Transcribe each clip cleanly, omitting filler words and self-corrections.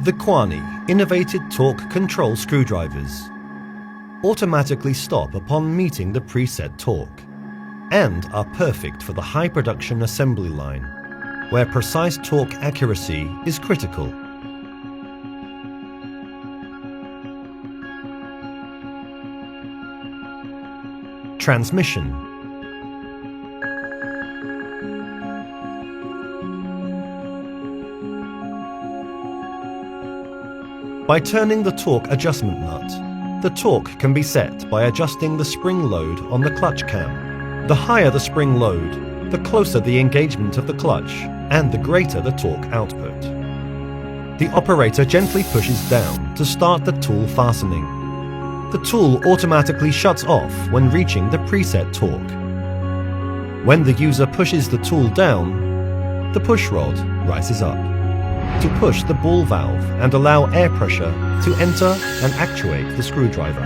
The Kuani innovated torque control screwdrivers automatically stop upon meeting the preset torque and are perfect for the high production assembly line, where precise torque accuracy is critical. Transmission. By turning the torque adjustment nut, the torque can be set by adjusting the spring load on the clutch cam. The higher the spring load, the closer the engagement of the clutch and the greater the torque output. The operator gently pushes down to start the tool fastening. The tool automatically shuts off when reaching the preset torque. When the user pushes the tool down, the push rod rises up to push the ball valve and allow air pressure to enter and actuate the screwdriver.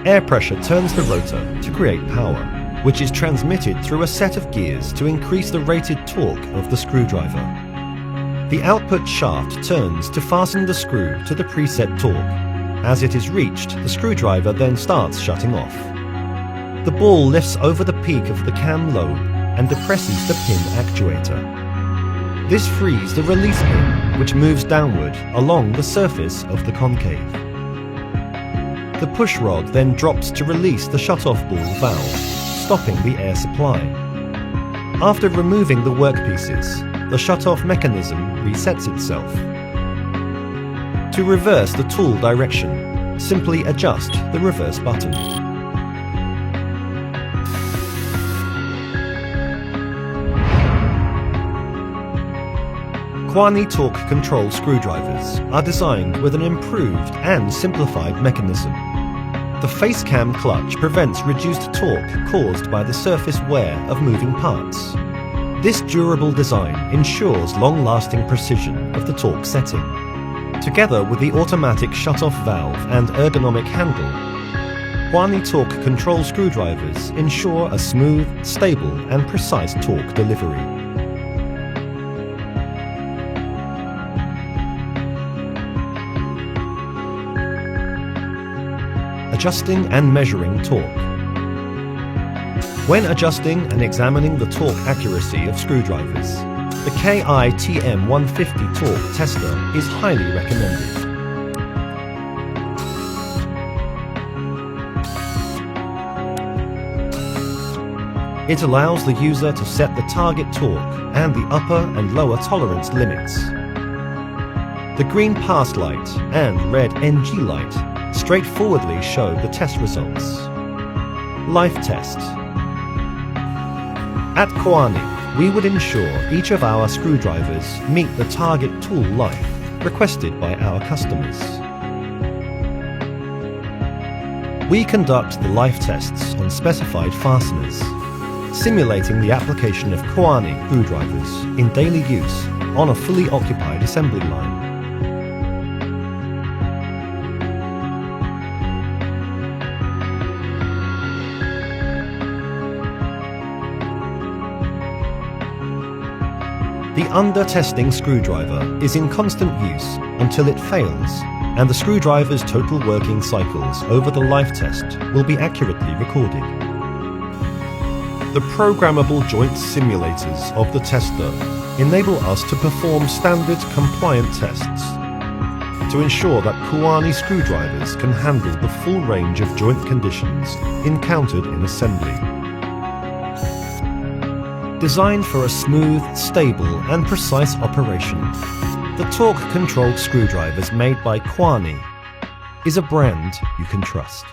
Air pressure turns the rotor to create power, which is transmitted through a set of gears to increase the rated torque of the screwdriver. The output shaft turns to fasten the screw to the preset torque. As it is reached, the screwdriver then starts shutting off. The ball lifts over the peak of the cam lobe and depresses the pin actuator. This frees the release pin, which moves downward along the surface of the concave. The push rod then drops to release the shut-off ball valve, stopping the air supply. After removing the workpieces, the shut-off mechanism resets itself. To reverse the tool direction, simply adjust the reverse button. Kuani torque control screwdrivers are designed with an improved and simplified mechanism. The face cam clutch prevents reduced torque caused by the surface wear of moving parts. This durable design ensures long-lasting precision of the torque setting. Together with the automatic shut-off valve and ergonomic handle, Kuani torque control screwdrivers ensure a smooth, stable and precise torque delivery. Adjusting and measuring torque. When adjusting and examining the torque accuracy of screwdrivers, the KITM 150 torque tester is highly recommended. It allows the user to set the target torque and the upper and lower tolerance limits. The green pass light and red NG light straightforwardly show the test results. Life test. At Kuani, we would ensure each of our screwdrivers meet the target tool life requested by our customers. We conduct the life tests on specified fasteners, simulating the application of Kuani screwdrivers in daily use on a fully occupied assembly line. The under-testing screwdriver is in constant use until it fails, and the screwdriver's total working cycles over the life test will be accurately recorded. The programmable joint simulators of the tester enable us to perform standard compliant tests to ensure that Kuani screwdrivers can handle the full range of joint conditions encountered in assembly. Designed for a smooth, stable and precise operation, the torque-controlled screwdrivers made by Kuani is a brand you can trust.